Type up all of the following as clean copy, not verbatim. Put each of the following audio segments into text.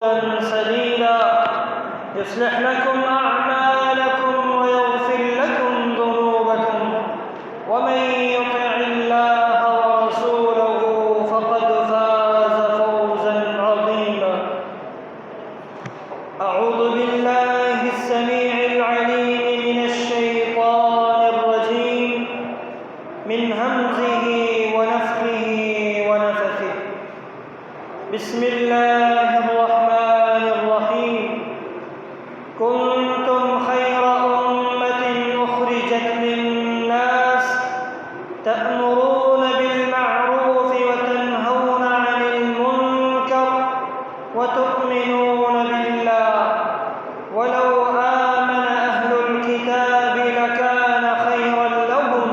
سديدا يصلح لكم أعمالكم ويغفر لكم ذنوبكم ومن يطع الله ورسوله فقد فاز فوزا عظيما. أعوذ بالله السميع العليم من الشيطان الرجيم من همزه ونفخه ونفثه. بسم الله الرحمن الرحيم. كنتم خير أمة أخرجت للناس تأمرون بالمعروف وتنهون عن المنكر وتؤمنون بالله ولو آمن أهل الكتاب لكان خيرا لهم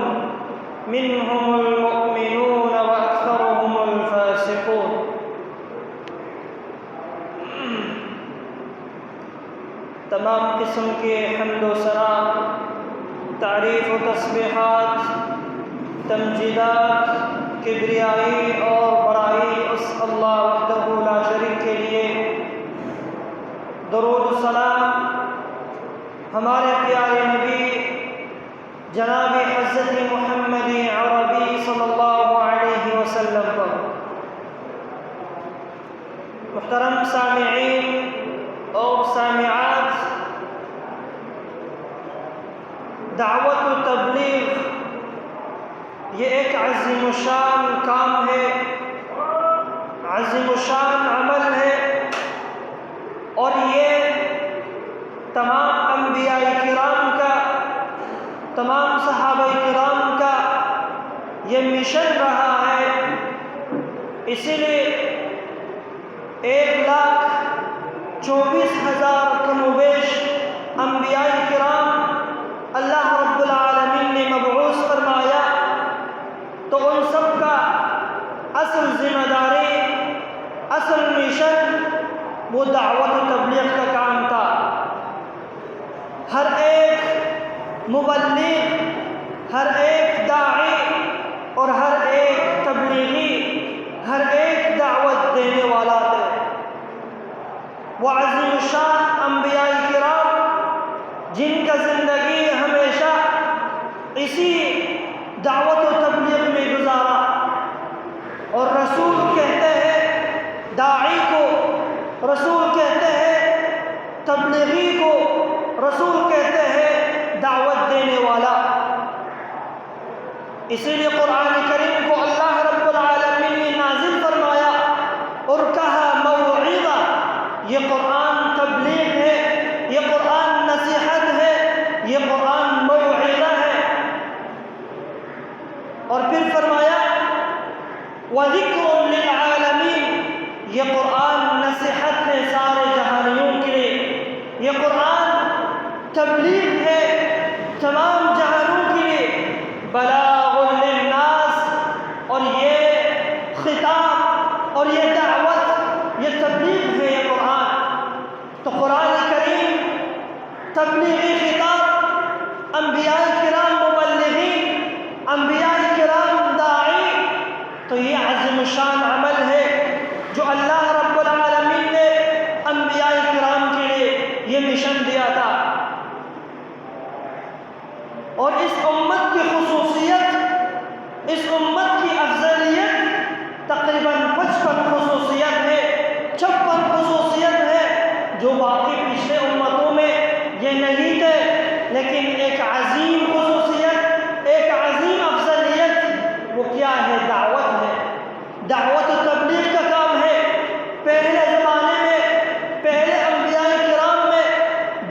منهم المؤمنون وأكثرهم الفاسقون. تمام قسم کے حمد و ثنا، تعریف و تسبیحات، تمجیدات، کبریائی اور بڑائی اس اللہ وحدہ لا شریک کے لیے. درود و سلام ہمارے پیارے نبی جناب حضرت محمد عربی صلی اللہ علیہ وسلم پر. محترم سامعین اور سامعات، دعوت و تبلیغ یہ ایک عظیم الشان کام ہے، عظیم الشان عمل ہے، اور یہ تمام انبیاء کرام کا، تمام صحابہ کرام کا یہ مشن رہا ہے. اسی لیے 1,24,000 کم و بیش انبیاء کرام اللہ رب العالمین نے مبعوث فرمایا، تو ان سب کا اصل ذمہ داری، اصل مشن وہ دعوت و تبلیغ کا کام تھا. ہر ایک مبلغ، ہر ایک داعی اور ہر ایک تبلیغی، ہر ایک دعوت دینے والا تھے. وہ عظیم الشان انبیاء کرام جن کا زندگی ہمیشہ اسی دعوت و تبلیغ میں گزارا، اور رسول کہتے ہیں داعی کو، رسول کہتے ہیں تبلیغی کو، رسول کہتے ہیں دعوت دینے والا. اسی لیے قرآن کریم کو اللہ رب العالمین نے نازل فرمایا اور کہا موعظہ. یہ قرآن تبلیغ ہے، یہ قرآن نصیحت ہے، یہ قرآن موعظہ ہے. اور پھر فرمایا وَذِكْرٌ لِلْعَالَمِينَ. یہ قرآن نصیحت ہے سارے جہانیوں کے لیے، یہ قرآن تبلیغ ہے تمام جہانوں کے لیے. بلاغ للناس، اور یہ خطاب اور یہ دعوت، یہ تبلیغ ہے یہ قرآن. تو قرآن کریم تبلیغی خطاب، انبیاء کرام مبلغین، انبیاء کرام داعی، تو یہ عظیم الشان عمل ہے جو اللہ رب العالمین نے انبیاء کرام کے لیے یہ مشن دیا تھا. اور اس امت کی خصوصیت، اس امت کی افضلیت تقریباً 55 خصوصیت ہے، 56 خصوصیت ہے جو باقی پچھلے امتوں میں یہ نہیں تھے. لیکن ایک عظیم خصوصیت، ایک عظیم افضلیت وہ کیا ہے؟ دعوت ہے، دعوت و تبلیغ کا کام ہے. پہلے زمانے میں، پہلے انبیاء کرام میں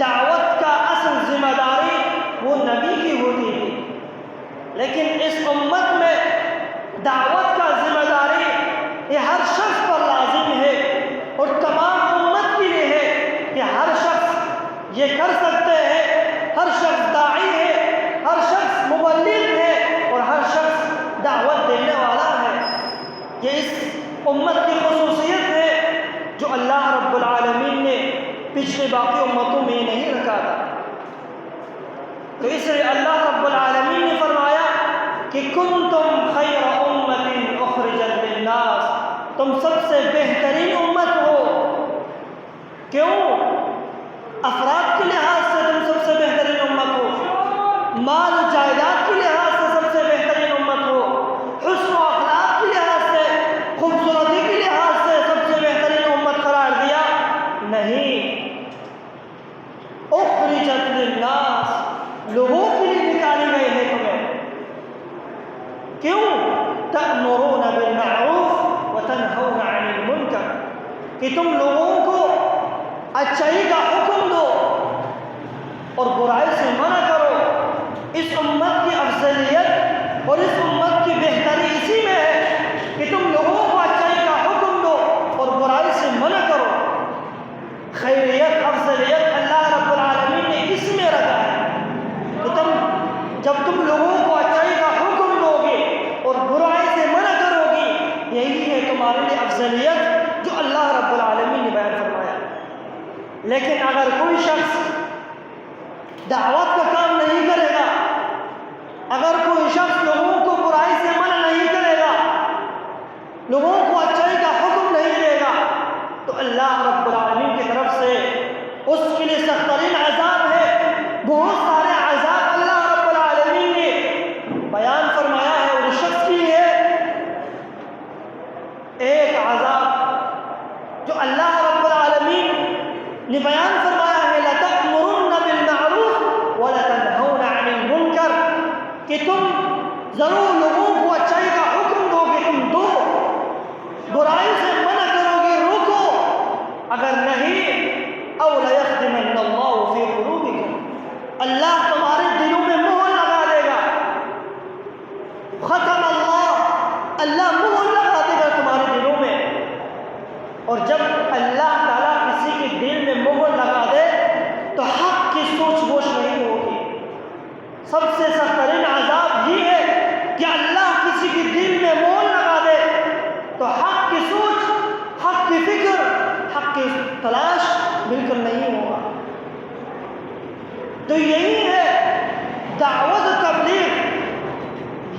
دعوت کا اصل ذمہ داری وہ نبی کی ہوتی تھی، لیکن اس امت میں دعوت کا ذمہ داری یہ ہر شخص پر لازم ہے، اور تمام امت کے لیے ہے کہ ہر شخص یہ کر سکتے ہیں. ہر شخص داعی ہے، ہر شخص مبلغ ہے، اور ہر شخص دعوت دینے والا ہے. یہ اس امت کی خصوصیت ہے جو اللہ رب العالمین نے پچھلے باقی امتوں میں نہیں رکھا تھا. تو اس لیے اللہ رب العالمین نے فرمایا کہ کنتم خیر امت اخرجت للناس، تم سب سے بہترین امت ہو کیوں؟ افراد کے لحاظ سے تم سب سے بہترین امت ہو، مال و جائیداد کے لحاظ سے سب سے بہترین امت ہو، حسن و اخلاق کے لحاظ سے، خوبصورتی کے لحاظ سے سب سے بہترین امت قرار دیا؟ نہیں، اخرجت للناس، لوگوں کے لیے نکالی گئی ہے تمہیں۔ کیوں؟ تأمرون بالمعروف وتنہون عن المنکر، کہ تم لوگوں کو اچھائی کا حکم دو اور برائی سے منع کرو۔ اس امت کی افضلیت اور اس امت کی بہتری اسی میں ہے کہ تم لوگوں کو اچھائی کا حکم دو اور برائی سے منع کرو۔ خیریت، افضلیت اللہ رب العالمین نے اس میں رکھا ہے کہ جب تم لوگوں کو اچھائی کا حکم دو گے اور برائی سے منع کرو گی، یہی ہے تمہارے لیے افضلیت جو اللہ رب العالمین نے بیان فرمایا۔ لیکن اگر کوئی شخص دعوت کا کام نہیں کرے گا، اگر کوئی شخص لوگوں کو برائی سے منع نہیں کرے گا، لوگوں کو اچھائی کا حکم نہیں دے گا، تو اللہ رب العالمین کی طرف سے اس کے لیے سخت ترین عذاب ہے۔ بہت سارے عذاب اللہ رب العالمین نے بیان فرمایا ہے، اور اس شخص کی ہے ایک عذاب جو اللہ رب العالمین نے بیان فرمایا ہے، لَتَأْمُرُنَّ بِالْمَعْرُوفِ وَلَتَنْهَوْنَ عَنِ الْمُنكَرِ، کہ تم ضرور لوگوں کو اچھائی کا حکم دو گے، تم دو، برائی سے منع کرو گے، روکو، اگر نہیں أَوْ لَيَخْتِمَنَّ اللَّهُ فِي قُلُوبِكُمْ، اللہ تمہارے دلوں میں مہر لگا دے گا۔ ختم اللہ مہر لگا دے گا تمہارے دلوں میں، اور جب اللہ تعالیٰ کسی کے دل میں مہر لگا دے تو حق کی سوچ بوچھ نہیں ہوگی۔ سب سے سخت ترین عذاب یہ ہے کہ اللہ کسی کے دل میں مہر لگا دے تو حق کی سوچ، حق کی فکر، حق کی تلاش بالکل نہیں ہوگا۔ تو یہی ہے دعوت و تبلیغ،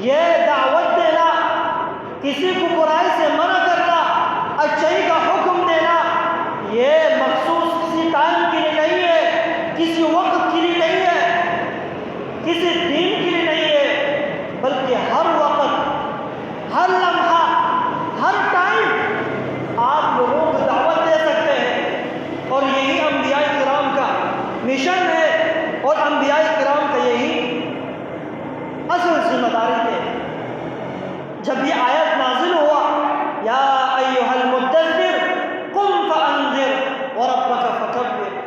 یہ دعوت دینا، کسی کو برائی سے منع کرنا، اچھائی کا حکم دینا، یہ مخصوص کسی ٹائم کے لیے نہیں ہے، کسی وقت کے لیے نہیں ہے، کسی دین کے لیے نہیں ہے، بلکہ ہر وقت، ہر لمحہ، ہر ٹائم آپ لوگوں کو دعوت دے سکتے ہیں۔ اور یہی انبیاء کرام کا مشن ہے، اور انبیاء کرام کا یہی اصل ذمہ داری ہے۔ جب یہ آیت نازل ہوا، یا ایھا المدثر قم فانذر وربک فکبر،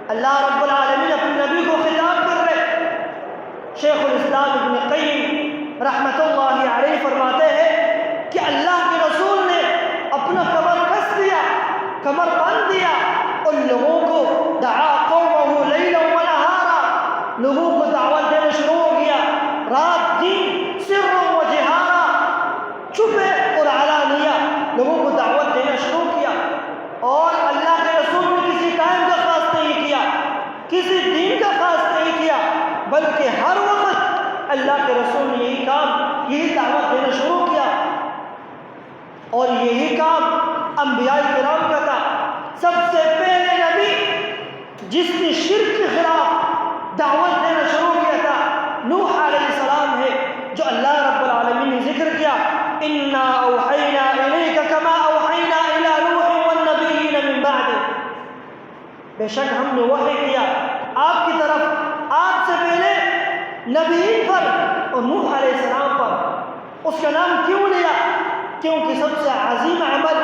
اللہ رب العالمین اپنے نبی کو خطاب کر رہے۔ شیخ الاسلام ابن قیم رحمۃ اللہ علیہ فرماتے ہیں کہ اللہ کے رسول نے اپنا کمر کس دیا، کمر باندھ دیا، ان لوگوں کو دعا قومہ لیلا ونہارا، لوگوں کو دعوت دینا شروع ہو گیا، رات دن، سرا و جہارا، چھپے اور علانیہ لوگوں کو دعوت دینا شروع کیا۔ اور اللہ کے رسول نے کسی ٹائم کا خاص نہیں کیا، کسی دین کا خاص نہیں کیا، بلکہ ہر وقت اللہ کے رسول نے یہی کام، یہی دعوت دینا شروع کیا۔ اور یہی کام انبیاء کرام کا تھا۔ سب سے پہلے نبی جس نے شرک کے خلاف دعوت دینا شروع کیا تھا نوح علیہ السلام ہے، جو اللہ رب العالمین نے ذکر کیا، اِنَّا أَوْحَيْنَا إِلَيْكَ كَمَا أَوْحَيْنَا إِلَى نُوحٍ وَالنَّبِيِّينَ مِن بَعْدِهِ، بے شک ہم نے وحی کیا آپ کی طرف، آپ سے پہلے نبیین پر اور نوح علیہ السلام پر۔ اس کا نام کیوں لیا؟ کیونکہ سب سے عظیم عمل،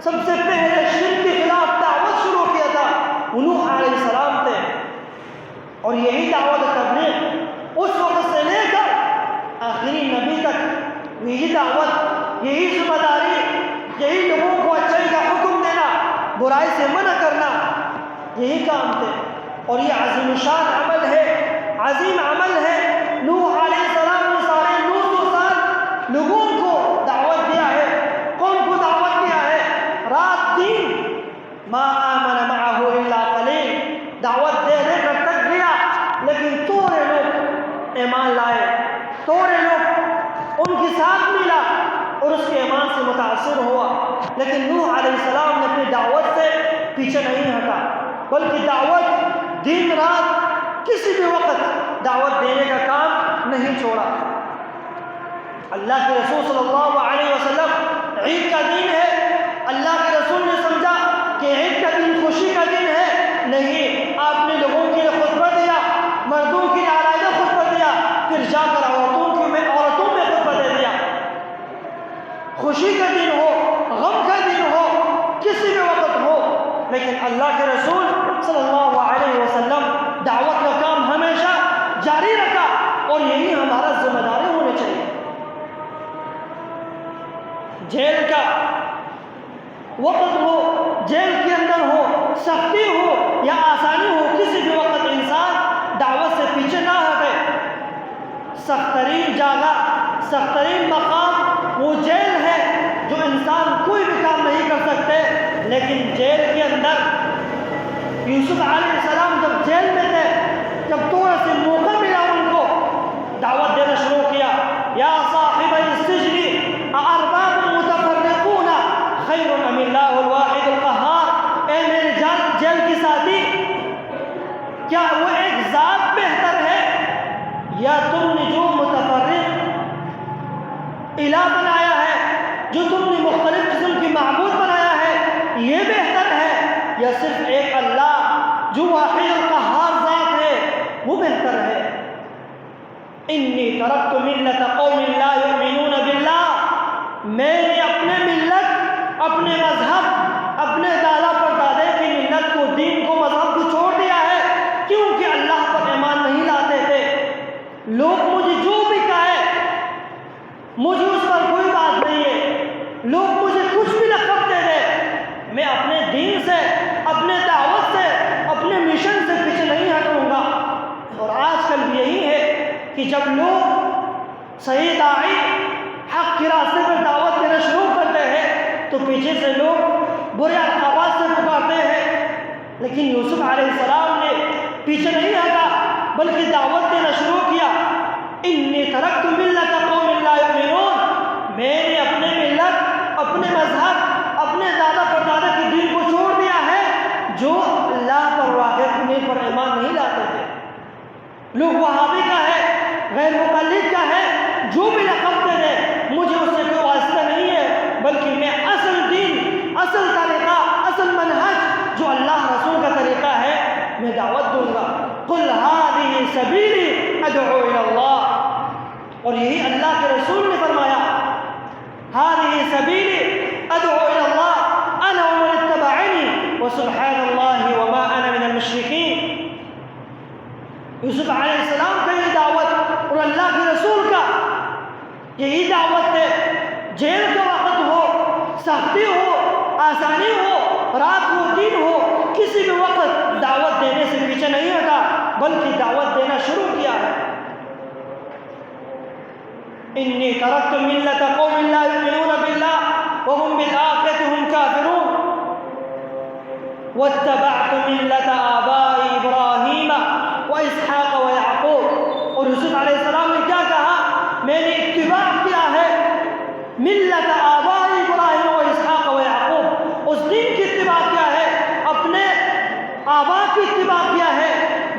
سب سے پہلے شرک کے خلاف دعوت شروع کیا تھا وہ نوح علیہ السلام تھے۔ اور یہی دعوت تبلیغ اس وقت سے لے کر آخری نبی تک، یہی دعوت، یہی ذمہ داری، یہی لوگوں کو اچھائی کا حکم دینا، برائی سے منع کرنا، یہی کام تھے۔ اور یہ عظیم شان عمل ہے، عظیم عمل ہے۔ نوح علیہ السلام نے سارے 900 سال لوگوں کو دعوت دیا ہے، قوم کو دعوت دیا ہے، رات دن، ما آمن معه الا قلیل، دعوت دے دے کر تک گیا، لیکن تھوڑے لوگ ایمان لائے، تھوڑے لوگ ان کے ساتھ ملا اور اس کے ایمان سے متاثر ہوا۔ لیکن نوح علیہ السلام نے اپنی دعوت سے پیچھے نہیں ہٹا، بلکہ دعوت دن رات کسی بھی وقت دعوت دینے کا کام نہیں چھوڑا۔ اللہ کے رسول صلی اللہ علیہ وسلم عید کا دن ہے، اللہ کے رسول نے سمجھا کہ عید کا دن خوشی کا دن ہے، نہیں، آپ نے لوگوں کے لیے خطبہ دیا، مردوں کے لیے علیحدہ خطبہ دیا، پھر جا کر عورتوں میں خطبہ دے دیا۔ خوشی کا دن ہو، غم کا دن ہو، کسی بھی وقت ہو، لیکن اللہ کے رسول صلی اللہ علیہ وسلم دعوت کا کام ہمیشہ جاری رکھا، اور یہی ہمارا ذمہ داری ہونی چاہیے۔ جیل کا وقت ہو، جیل کے اندر ہو، سختی ہو یا آسانی ہو، کسی بھی وقت انسان دعوت سے پیچھے نہ ہٹے۔ سخت ترین جگہ، سخت ترین مقام وہ جیل ہے جو انسان کوئی بھی کام نہیں کر سکتے، لیکن جیل کے اندر یوسف علیہ السلام جب جیل میں تھے، جب تھوڑا سے موقع ملا ان کو، دعوت دینا شروع کیا، یا صاحب السجن اارباب متفرقون خیر ام اللہ الواحد القہار، اے میرے جیل کی ساتھی، کیا وہ ایک ذات بہتر ہے یا تم نے جو متفرق الہ بنایا ہے، جو تم نے مختلف قسم کی معبود بنایا ہے، یہ بہتر ہے یا صرف ایک اللہ جو واحد القہار ذات ہے وہ بہتر ہے؟ انی ترکت ملت قوم لا یؤمنون باللہ، میں نے اپنے ملت، اپنے مذہب، اپنے دادا پر دادے کی ملت کو، دین کو، مذہب کو چھوڑ دیا ہے، کیونکہ اللہ پر ایمان نہیں لاتے تھے۔ لوگ مجھے جو بھی کہے، مجھے اس پر کوئی بات نہیں ہے، لوگ مجھے کچھ بھی لقب دے دے، میں اپنے دین سے، اپنے دعوت سے، اپنے مشن سے پیچھے نہیں ہٹوں گا۔ اور آج کل بھی یہی ہے کہ جب لوگ صحیح داعی حق کے راستے پر دعوت دینا شروع کرتے ہیں تو پیچھے سے لوگ برے القابات سے پکارتے ہیں، لیکن یوسف علیہ السلام نے پیچھے نہیں ہٹا بلکہ دعوت دینا شروع کیا۔ انی ترکت ملت قوم لا یؤمنون، میں نے اپنے ملت، اپنے مذہب، اپنے دادا پر دادا کے دین کو چھوڑ دیا ہے جو اللہ پر، واحد پر ایمان نہیں لاتے تھے۔ لوگ وہابی کا ہے، غیر مقلد کا ہے، جو بھی لقب دے دے، مجھے اس سے کوئی واسطہ نہیں ہے، بلکہ میں اصل دین، اصل طریقہ، اصل منہج جو اللہ رسول کا طریقہ ہے میں دعوت دوں گا۔ قل هذه سبیلی ادعو الی اللہ، اور یہی اللہ کے رسول نے فرمایا، هذه سبیلی ادعو الی اللہ انا ومن اتبعنی وسبحان اللہ وما انا من المشرکین۔ یوسف علیہ السلام کا یہ دعوت اور اللہ کے رسول کا یہی دعوت ہے۔ جیل کا وقت ہو، سختی ہو، آسانی ہو، رات ہو، دن ہو، کسی بھی وقت دعوت دینے سے پیچھے نہیں ہٹا بلکہ دعوت دینا شروع کیا ہے۔ انی ترکت ملت قوم لا یؤمنون باللہ وهم بالآخرۃ هم کافرون واتبعت ملت آباء ابراہیم واسحاق ویعقوب۔ اور یوسف علیہ السلام نے کیا کہا؟ میں نے اتباع کیا ہے ملت آباء ابراہیم و اسحاق و یعقوب، اس دین کی اتباع کیا ہے، اپنے آبا کی اتباع کیا ہے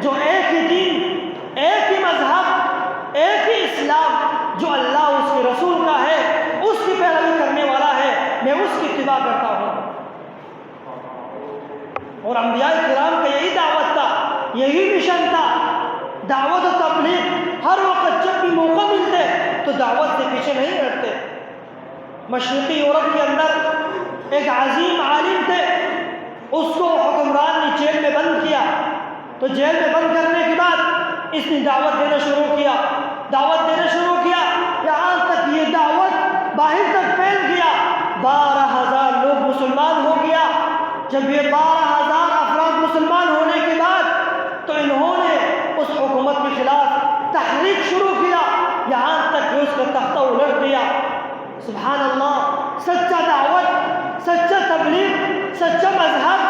جو ایک ہی دین، ایک ہی مذہب، ایک ہی اسلام جو اللہ اس کے رسول کا ہے اس کی پیروی کرنے والا ہے، میں اس کی اتباع کرتا ہوں۔ اور انبیاء کرام کا یہی دعوت تھا، یہی مشن تھا، دعوت و تبلیغ۔ ہر وقت جب بھی موقع ملتے تو دعوت سے پیچھے نہیں ہٹتے۔ مشرقی یورپ کے اندر ایک عظیم عالم تھے، اس کو حکمران نے جیل میں بند کیا، تو جیل میں بند کرنے کے بعد اس نے دعوت دینا شروع کیا، دعوت دینا شروع کیا، یہاں تک یہ دعوت باہر تک پھیل گیا، 12,000 لوگ مسلمان ہو گیا۔ جب یہ 12,000 افراد مسلمان ہونے کے بعد تو انہوں نے اس حکومت کے خلاف تحریک شروع کیا، یہاں تک کہ اس کا تختہ الٹ دیا۔ سبحان اللہ، سچا دعوت، سچا تبلیغ، سچا مذہب،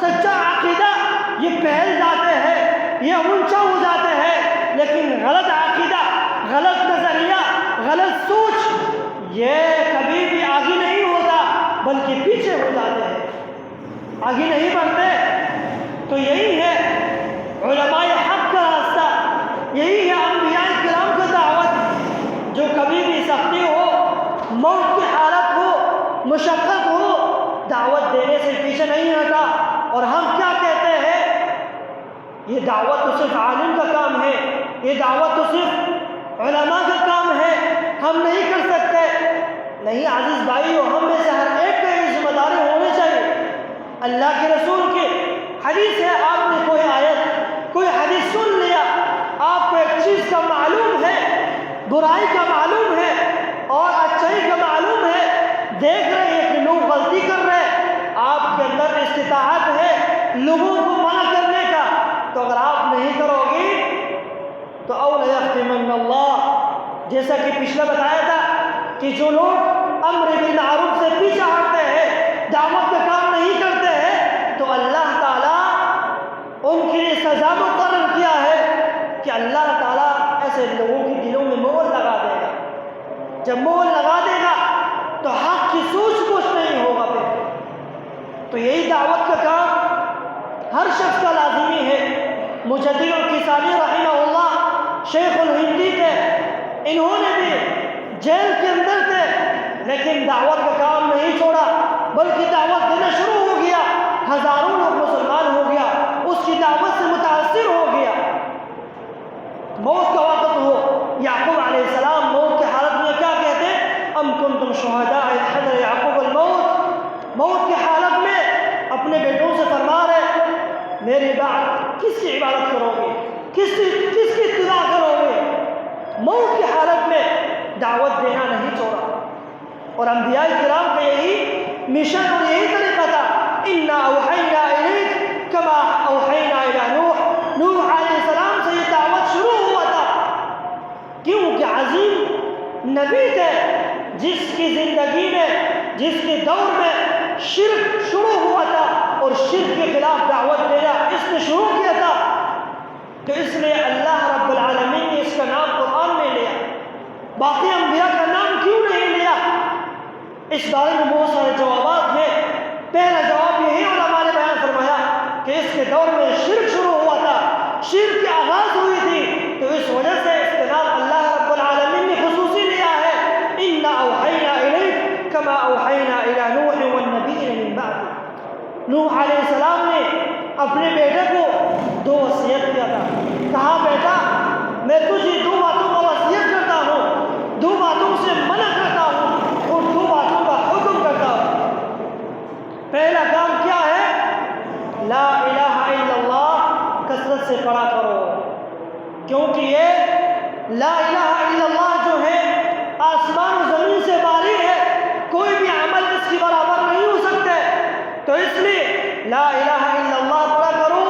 سچا عقیدہ یہ پھیل جاتے ہیں، یہ اونچا ہو جاتے ہیں، لیکن غلط عقیدہ، غلط نظریہ، غلط سوچ یہ کبھی بھی آگے نہیں ہوتا بلکہ پیچھے ہو جاتے ہیں۔ آگے نہیں بڑھتے؟ تو یہی ہے علماء حق کا راستہ، یہی ہے انبیاء کرام کا دعوت۔ جو کبھی بھی سختی ہو، موت کی حالت ہو، مشقت ہو، دعوت دینے سے پیچھے نہیں ہٹا۔ اور ہم کیا کہتے ہیں؟ یہ دعوت تو صرف عالم کا کام ہے، یہ دعوت تو صرف علماء کا کام ہے، ہم نہیں کر سکتے۔ نہیں عزیز بھائیو، ہم میں سے ہر ایک کا یہ ذمہ داری ہونی چاہیے۔ اللہ کے رسول کی حدیث ہے، آپ نے کوئی آیت، کوئی حدیث سن لیا، آپ کو ایک چیز کا معلوم ہے، برائی کا معلوم ہے اور اچھائی کا معلوم ہے، دیکھ رہے ہیں کہ لوگ غلطی کر رہے ہیں، آپ کے اندر استطاعت ہے لوگوں کو منع کرنے کا، تو اگر آپ نہیں کرو گی تو اول یختمن اللہ، جیسا کہ پچھلا بتایا تھا کہ جو لوگ امر بالمعروف سے پیچھے ہٹتے ہیں، دعوت کا کام نہیں کرتے ہیں، تو اللہ تعالیٰ ان کے لیے سزا مقرر کیا ہے کہ اللہ تعالیٰ ایسے لوگوں کے دلوں میں مہر لگا دے گا۔ جب مہر لگا دے گا تو حق کی سوچ بوجھ نہیں ہوگا پھر۔ تو یہی دعوت کا کام ہر شخص کا لازمی ہے۔ مجدد الکسانی رحمہ اللہ شیخ الہندی تھے، انہوں نے بھی جیل کے اندر تھے لیکن دعوت کا کام نہیں چھوڑا، بلکہ دعوت دینا شروع ہو گیا، ہزاروں لوگ مسلمان ہو گیا، اس کی دعوت سے متاثر ہو گیا۔ موت کا وقت ہو، یعقوب علیہ السلام موت کی حالت میں کیا کہتے ہیں؟ ام کنتم شہداء اذ حضر یعقوب الموت، موت کی حالت میں اپنے بیٹوں سے فرما رہے میری بعد کس کی عبادت کرو گے، کس کی اتباع کرو گے؟ موت کی حالت میں دعوت دینا نہیں چھوڑا۔ اور انبیاء کرام کا یہی مشن اور یہی طریقہ تھا، انا اوحینا الیک کما اوحینا الی نوح، نوح علیہ السلام سے یہ دعوت شروع ہوا تھا، کیونکہ عظیم نبی تھے جس کی زندگی میں، جس کے دور میں شرک شروع ہوا تھا اور شرک کے خلاف دعوت دینا اس نے شروع کیا تھا، تو اس لیے اللہ رب العالمین نے اس کا نام قرآن میں لیا۔ باقی انبیاء کا نام کیوں نہیں لیا؟ اس بارے میں بہت سارے جوابات ہیں۔ پہلا جواب یہی علماء نے بیان فرمایا کہ اس کے دور میں شرک شروع ہوا تھا، شرک کی آغاز ہوئی تھی، تو اس وجہ سے اس کے نام اللہ رب العالمین نے خصوصی لیا ہے، انا اوحینا الیک کما اوحینا الی نوح والنبیین من بعد۔ نوح علیہ السلام نے اپنے بیٹے کو دو وصیت کیا تھا، کہا بیٹا میں تجھے دو باتوں کا وصیت کرتا ہوں، دو باتوں سے منع کرتا ہوں اور دو باتوں کا حکم کرتا ہوں۔ پہلا کام کیا ہے؟ لا الہ الا اللہ کثرت سے پڑھا کرو، کیونکہ یہ لا الہ الا اللہ جو ہے آسمان و زمین سے باری ہے، کوئی بھی عمل اس کی برابر نہیں ہو سکتے، تو اس لیے لا الہ الا اللہ پڑھا کرو،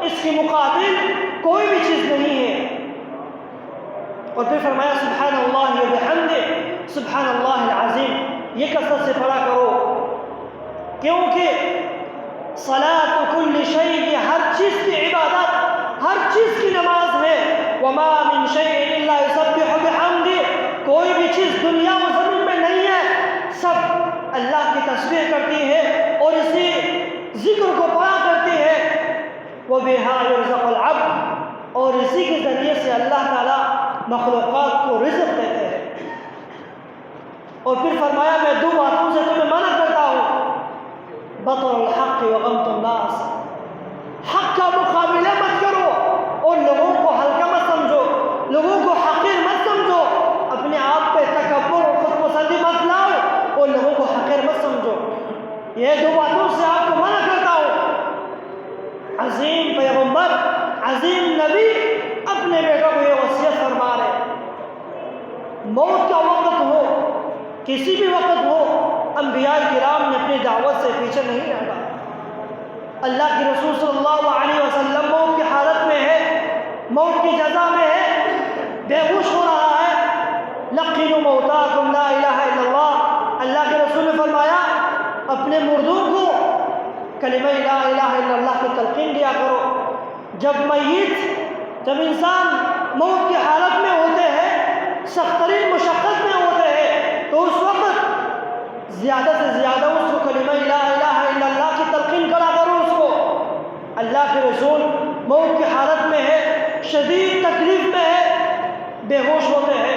اس کے مقابل کوئی بھی چیز نہیں ہے۔ اور پھر فرمایا سبحان اللہ و بحمدہ، سبحان اللہ العظیم، یہ کثرت سے پڑھا کرو، کیونکہ صلاۃ کل شیء، یہ ہر چیز کی عبادت، ہر چیز کی نماز ہے۔ وما من شیء الا یسبح بحمدہ، کوئی بھی چیز دنیا و زمین میں نہیں ہے، سب اللہ کی تسبیح کرتی ہے اور اسی ذکر کو پڑھا کرتی ہے۔ وَبِهَا يُرْزَقُ الْعَبْدُ، اور اسی کے ذریعے سے اللہ تعالیٰ مخلوقات کو رزق دیتے ہیں۔ اور پھر فرمایا میں دو باتوں سے تمہیں منع کرتا ہوں، بطر الحق وغمط الناس، حق کا مقابلہ مت کرو اور لوگوں کو ہلکا مت سمجھو، لوگوں کو حقیر مت سمجھو، اپنے آپ پہ تکبر اور خود پسندی مت لاؤ اور لوگوں کو حقیر مت سمجھو۔ یہ دو باتوں سے آپ کو منع کرتا ہوں۔ عظیم پیغمبر، عظیم نبی اپنے بیٹوں کو یہ وصیت فرما رہے، موت کا وقت ہو، کسی بھی وقت ہو، انبیاء کرام نے اپنی دعوت سے پیچھے نہیں ہٹا۔ اللہ کے رسول صلی اللہ علیہ وسلم موت کی حالت میں ہے، موت کی جزا میں ہے، بے ہوش ہو رہا ہے، لقنوا موتاکم لا الہ الا اللہ، اللہ کے رسول نے فرمایا اپنے مردوں کو کلمہ لا الہ الا اللہ کی تلقین دیا کرو۔ جب انسان موت کی حالت میں ہوتے ہیں، سخت ترین مشقت میں ہوتے ہیں، تو اس وقت زیادہ سے زیادہ اس کو کلمہ لا الہ الا اللہ کی تلقین کرا کرو۔ اللہ کے رسول موت کی حالت میں ہے، شدید تکلیف میں ہے، بے ہوش ہوتے ہیں،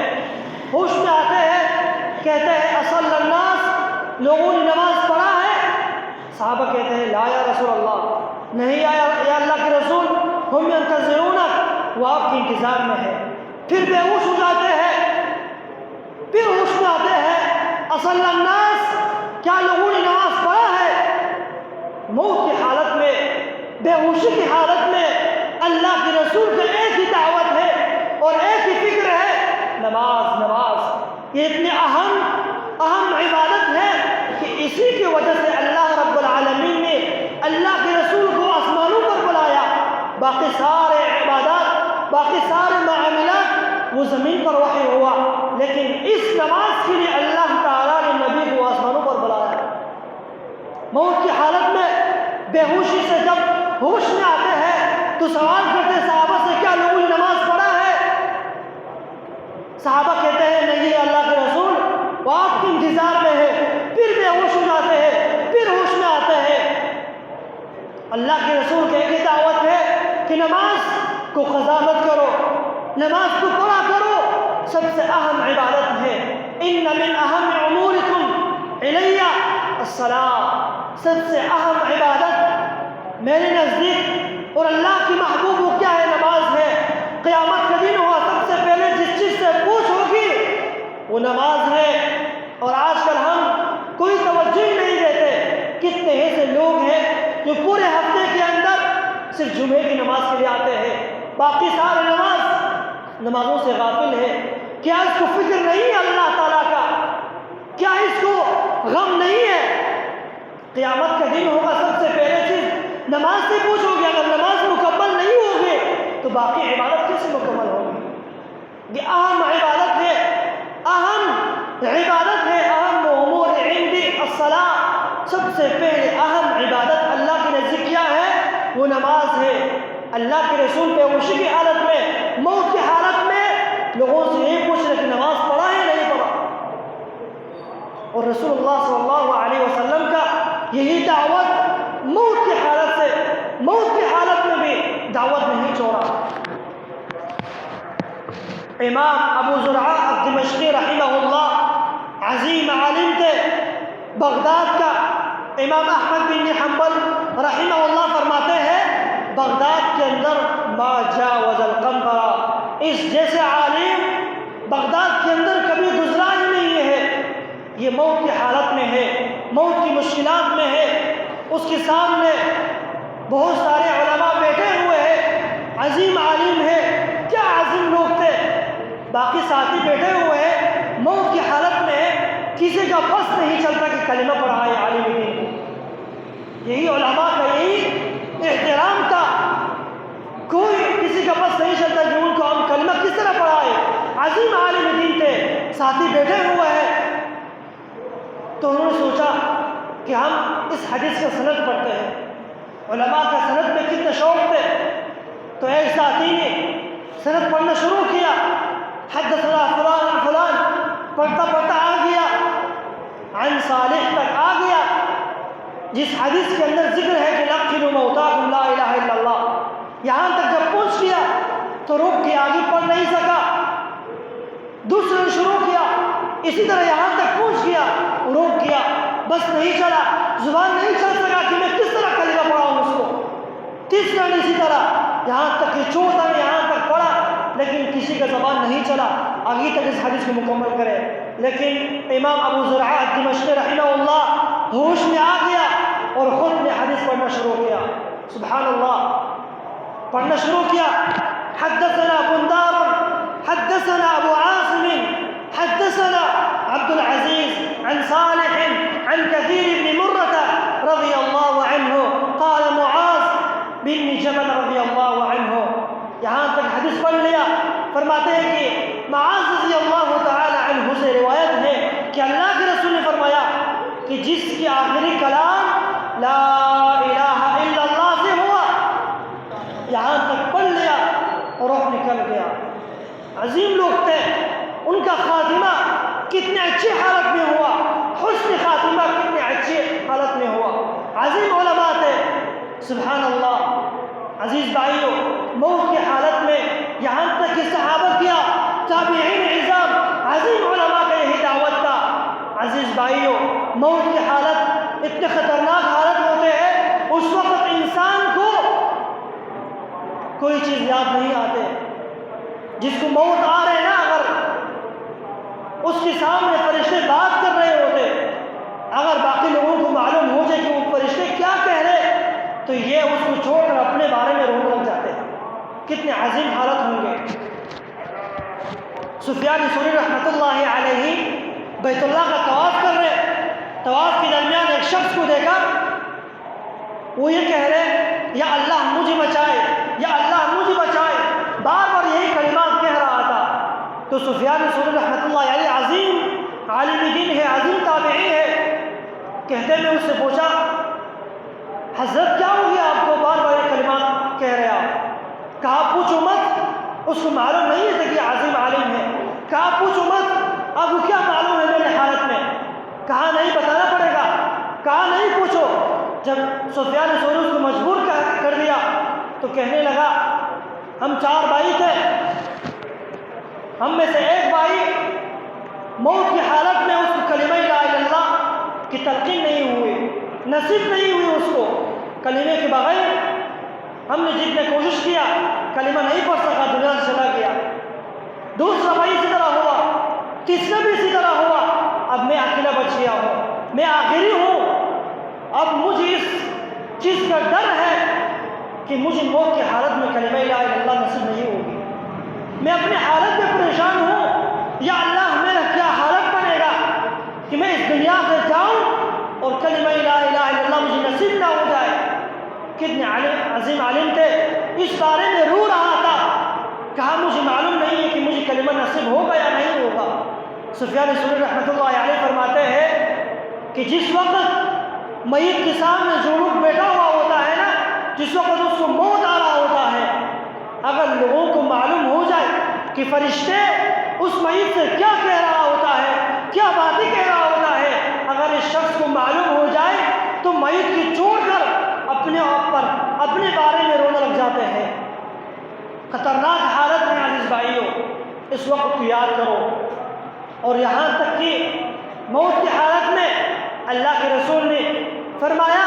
ہوش میں آتے ہیں، کہتے ہیں اصل الناس، لوگوں نے نماز پڑھا ہے؟ صحابہ کہتے ہیں لا یا رسول اللہ، نہیں یا اللہ کے رسول، ہم ینتظرونک، وہ آپ کے انتظار میں ہے۔ پھر بے ہوش ہو جاتے ہیں، پھر ہوش میں آتے ہیں، اصل الناس، کیا لوگوں نے نماز پڑھا ہے؟ موت کی حالت میں، بے ہوشی کی حالت میں اللہ کے رسول کی ایک ہی دعوت ہے اور ایک ہی فکر ہے، نماز نماز۔ یہ اتنی اہم عبادت ہے کہ اسی کی وجہ سے اللہ رب العالمین نے اللہ کے رسول کو آسمانوں پر بلایا، باقی سارے عبادات، باقی سارے معاملات وہ زمین پر وحی ہوا، لیکن اس نماز کے لیے اللہ تعالیٰ نے نبی کو آسمانوں پر بلایا۔ موت کی حالت میں بے ہوشی سے جب ہوش میں آتے ہیں تو سوال کرتے ہیں صحابہ سے کیا لوگوں نے نماز پڑھا ہے؟ صحابہ کہتے ہیں نہیں اللہ کے رسول، وہ آپ کے انتظار میں ہے۔ پھر بے ہوش ہو جاتے ہیں، پھر ہوش میں آتے ہیں۔ اللہ کے رسول کی ایک دعوت ہے کہ نماز کو قضا مت کرو، نماز کو پڑھا کرو، سب سے اہم عبادت ہے۔ ان من اہم امورکم الی الصلاۃ، سب سے اہم عبادت میرے نزدیک اور اللہ کی محبوب وہ کیا ہے؟ نماز ہے۔ قیامت کا دن ہوا، سب سے پہلے جس چیز سے پوچھ ہوگی وہ نماز ہے، اور آج کل ہم کوئی توجہ ہی نہیں دیتے۔ کتنے ایسے لوگ ہیں جو پورے ہفتے کے اندر صرف جمعے کی نماز کے لیے آتے ہیں، باقی سارے نمازوں سے غافل ہے۔ کیا اس کو فکر نہیں ہے اللہ تعالیٰ کا؟ کیا اس کو غم نہیں ہے؟ قیامت کا دن ہوگا، سب سے پہلے چیز نماز سے پوچھو گے، اگر نماز مکمل نہیں ہوگی تو باقی عبادت کیسے مکمل ہوگی؟ یہ اہم عبادت ہے، اہم امور عندی الصلاۃ، سب سے پہلے اہم عبادت اللہ کے نزدیک کیا ہے؟ وہ نماز ہے۔ اللہ کے رسول بے ہوشی کی حالت میں، موت کی حالت میں لوگوں سے یہ پوچھ رہے کہ نماز پڑھا ہے نہیں پڑھا، اور رسول اللہ صلی اللہ علیہ وسلم کا یہی دعوت موت کی حالت سے، موت کی حالت میں بھی دعوت نہیں چھوڑا۔ امام ابو زرعہ الدمشقی رحمہ اللہ عظیم عالم تھے، بغداد کا۔ امام احمد بن حنبل رحمہ اللہ فرماتے ہیں بغداد کے اندر ما جاوز القنطرہ، اس جیسے عالم بغداد کے اندر کبھی گزرا ہی نہیں ہے۔ یہ موت کی حالت میں ہے، موت کی مشکلات میں ہے، اس کے سامنے بہت سارے علماء بیٹھے ہوئے ہیں، عظیم عالم ہے، کیا عظیم لوگ تھے، باقی ساتھی بیٹھے ہوئے ہیں، موت کی حالت میں کسی کا بس نہیں چلتا کہ کلمہ پڑھائے عالم دین۔ یہی علماء کا یہی احترام تھا، کوئی کسی کا بس نہیں چلتا کہ ان کو ہم کلمہ کس طرح پڑھائے۔ عظیم عالم دین تھے، ساتھی بیٹھے ہوئے ہیں، تو انہوں نے سوچا کہ ہم اس حدیث کا سند پڑھتے ہیں۔ علماء کا سند میں کتنے شوق تھے، تو ایک ساتھی نے سند پڑھنا شروع کیا، حدثنا فلان عن فلان، پڑھتا پڑھتا آ گیا عن صالح تک آ گیا، جس حدیث کے اندر ذکر ہے کہ لقنوا موتاکم لا الہ الا اللہ، یہاں تک جب پہنچ گیا تو رک کے آگے پڑھ نہیں سکا، دوسرے نے شروع کیا، اسی طرح یہاں تک پہنچ گیا، روک گیا، بس نہیں چلا، زبان نہیں چل سکا کہ میں کس طرح کلمہ پڑھاؤں اس کو۔ تیسرا اسی طرح، یہاں تک کہ چوتھا نے یہاں تک پڑھا، لیکن کسی کا زبان نہیں چلا آگے تک اس حدیث کو مکمل کرے۔ لیکن امام ابو زرعہ الدمشقی رحمہ اللہ ہوش میں آ گیا اور خود نے حدیث پڑھنا شروع کیا۔ سبحان اللہ، پڑھنا شروع کیا، حدثنا بندار حدثنا ابو عاصم حدثنا عبد العزيز عن صالح عن كثير بن مرة رضي الله عنه قال معاذ بن جبل رضي الله عنه، یہاں تک حدیث پڑھ لیا۔ فرماتے ہیں کہ معاذ رضی اللہ تعالی عنہ سے روایت ہے کہ اللہ کے رسول نے فرمایا کہ جس کی آخری کلام لا الہ الا اللہ سے ہوا، یہاں تک پڑھ لیا اور روح نکل گیا۔ عظیم لوگ تھے، ان کا خاتمہ کتنے اچھی حالت میں ہوا، حسن خاتمہ کتنے اچھی حالت میں ہوا۔ عظیم علماء تھے، سبحان اللہ عزیز بھائیو، موت کی حالت میں یہاں تک کہ صحابہ کیا، تابعین عظام، عظیم علماء کا یہی دعوت تھا۔ عزیز بھائیو، موت کی حالت اتنے خطرناک حالت ہوتے ہیں، اس وقت انسان کو کوئی چیز یاد نہیں آتے۔ جس کو موت آ رہے نا، اگر اس کے سامنے فرشتے بات کر رہے ہوتے، اگر باقی لوگوں کو معلوم ہو جائے کہ وہ فرشتے کیا کہہ رہے، تو یہ اس کو چھوڑ کر اپنے بارے میں رونے لگ جاتے ہیں۔ کتنے عظیم حالت ہوں گے۔ سفیان ثوری رحمۃ اللہ علیہ بیت اللہ کا طواف کر رہے، طواف کے درمیان ایک شخص کو دیکھا، وہ یہ کہہ رہے یا اللہ مجھے بچائے، یا اللہ مجھے بچائے، بار بار یہی کلمات کہہ رہا تھا۔ تو سفیان ثوری رحمۃ اللہ علیہ عظیم عالم دین ہے، عظیم تابعی ہے، کہتے میں اس سے پوچھا حضرت کیا ہو گیا آپ کو بار بار یہ کلمات کہہ رہے آپ؟ کہا پوچھو مت، اس کو معلوم نہیں ہے کہ عظیم عالم ہے۔ کہا پوچھو مت، آپ کو کیا معلوم ہے میری حالت میں؟ کہا نہیں بتانا پڑے گا۔ کہا نہیں پوچھو۔ جب سفیان ثوری اس کو مجبور کر دیا تو کہنے لگا ہم 4 بھائی تھے، ہم میں سے ایک بھائی موت کی حالت میں اس کو کلمہ لا الہ الا اللہ کی تلقین نہیں ہوئی، نصیب نہیں ہوئی اس کو کلمے کے بغیر۔ ہم نے جتنے کوشش کیا کلمہ نہیں پڑھ سکا، دنیا سے چلا گیا۔ دوسرا بھائی اسی طرح ہوا، تیسرا بھی اسی طرح ہوا۔ اب میں اکیلا بچ گیا ہوں، میں آخری ہوں۔ اب مجھے اس چیز کا ڈر ہے کہ مجھے موت کی حالت میں کلمہ لا الہ الا اللہ نصیب نہیں ہوگی۔ میں اپنی حالت میں پریشان ہوں، یا اللہ میرا کیا حالت بنے گا کہ میں اس دنیا سے جاؤں اور کلمہ لا الہ الا اللہ مجھے نصیب نہ ہو جائے۔ کتنے عظیم عالم تھے، اس بارے میں رو رہا تھا۔ کہا مجھے معلوم نہیں ہے کہ مجھے کلمہ نصیب ہوگا یا نہیں ہوگا۔ سفیان ثوری رحمۃ اللہ علیہ فرماتے ہیں کہ جس وقت میت کے سامنے جو لوگ بیٹھا ہوا ہوتا ہے نا، جس وقت اس کو موت آ رہا ہوتا ہے، اگر لوگوں کو معلوم ہو جائے کہ فرشتے اس میت سے کیا کہہ رہا ہوتا ہے، کیا باتیں کہہ رہا ہوتا ہے، اگر اس شخص کو معلوم ہو جائے تو میت کی چھوڑ کر اپنے آپ پر اپنے بارے میں رونے لگ جاتے ہیں۔ خطرناک حالت میں عزیز بھائیو، اس وقت کو یاد کرو۔ اور یہاں تک کہ موت کی حالت میں اللہ کے رسول نے فرمایا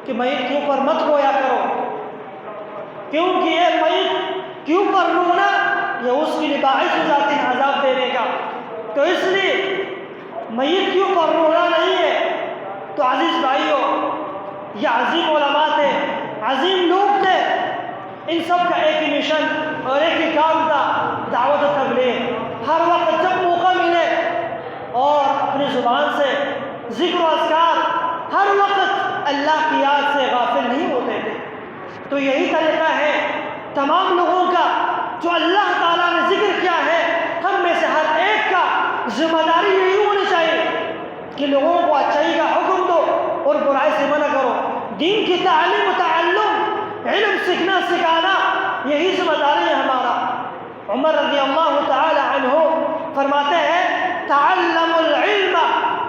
کہ میت کے اوپر مت رویا کرو، کیونکہ یہ میت کے اوپر رونا یہ اس کے لیے باعث ہو جاتے ہیں عذاب دینے کا۔ تو اس لیے میت کے اوپر رونا نہیں ہے۔ تو عزیز بھائیو، یہ عظیم علماء تھے، عظیم لوگ تھے، ان سب کا ایک ہی مشن اور ایک ہی کام تھا، دعوت و تبلیغ۔ ہر وقت جب موقع ملے اور اپنی زبان سے ذکر و اذکار، ہر وقت اللہ کی یاد سے غافل نہیں ہوتے تھے۔ تو یہی طریقہ ہے تمام لوگوں کا جو اللہ تعالیٰ نے ذکر کیا ہے، ہم میں سے ہر ایک کا ذمہ داری یہی ہونی چاہیے کہ لوگوں کو اچھائی کا حکم دو اور برائی سے منع کرو۔ دین کی تعلیم و تعلم، علم سیکھنا سکھانا، یہی ذمہ داری ہے ہمارا۔ عمر رضی اللہ تعالی عنہ فرماتے ہیں تعلموا العلم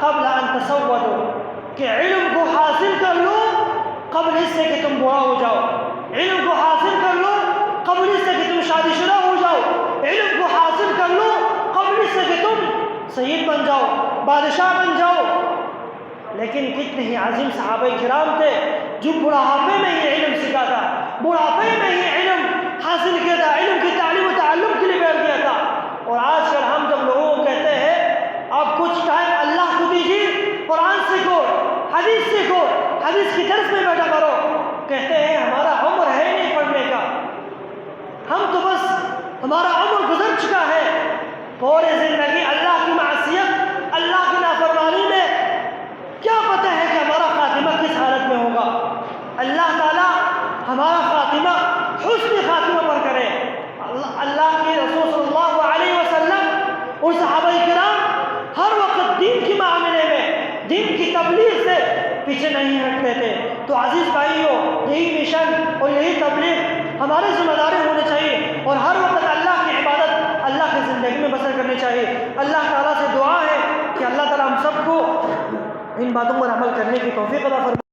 قبل ان تسودوا، کہ علم کو حاصل کر لو قبل اس سے کہ تم برا ہو جاؤ، علم کو حاصل کر لو قبل اس سے کہ تم شادی شدہ ہو جاؤ، علم کو حاصل کر لو قبل اس سے کہ تم سید بن جاؤ، بادشاہ بن جاؤ۔ لیکن کتنے ہی عظیم صحابہ کرام تھے جو بڑھاپے میں ہی علم سیکھا تھا، بڑھاپے میں ہی علم حاصل کیا تھا، علم کی تعلیم و تعلم کے لیے بیٹھ گیا تھا۔ اور آج کل ہم جب لوگوں کو کہتے ہیں آپ کچھ ٹائم اللہ کو دیجیے، قرآن سیکھو، حدیث سیکھو، حدیث کی درس میں بیٹھا کرو، کہتے ہیں ہمارا عمر ہے نہیں پڑھنے کا، ہم تو بس ہمارا عمر گزر چکا ہے، پوری زندگی اللہ کی معصیت، اللہ کی نافرمانی میں، کیا پتہ ہے کہ ہمارا خاتمہ کس حالت میں ہوگا۔ اللہ تعالیٰ ہمارا خاتمہ حسن خاتمہ پر کرے۔ اللہ کے رسول صلی اللہ علیہ وسلم اور صحابہ کرام ہر وقت دین کے معاملے میں، دین کی تبلیغ سے پیچھے نہیں ہٹتے تھے۔ تو عزیز بھائیو، یہی مشن اور یہی تبلیغ ہماری ذمہ داری ہونی چاہیے، اور ہر وقت اللہ کی عبادت اللہ کی زندگی میں بسر کرنی چاہیے۔ اللہ تعالیٰ سے دعا ہے کہ اللہ تعالیٰ ہم سب کو ان باتوں پر عمل کرنے کی توفیق عطا فرمائے۔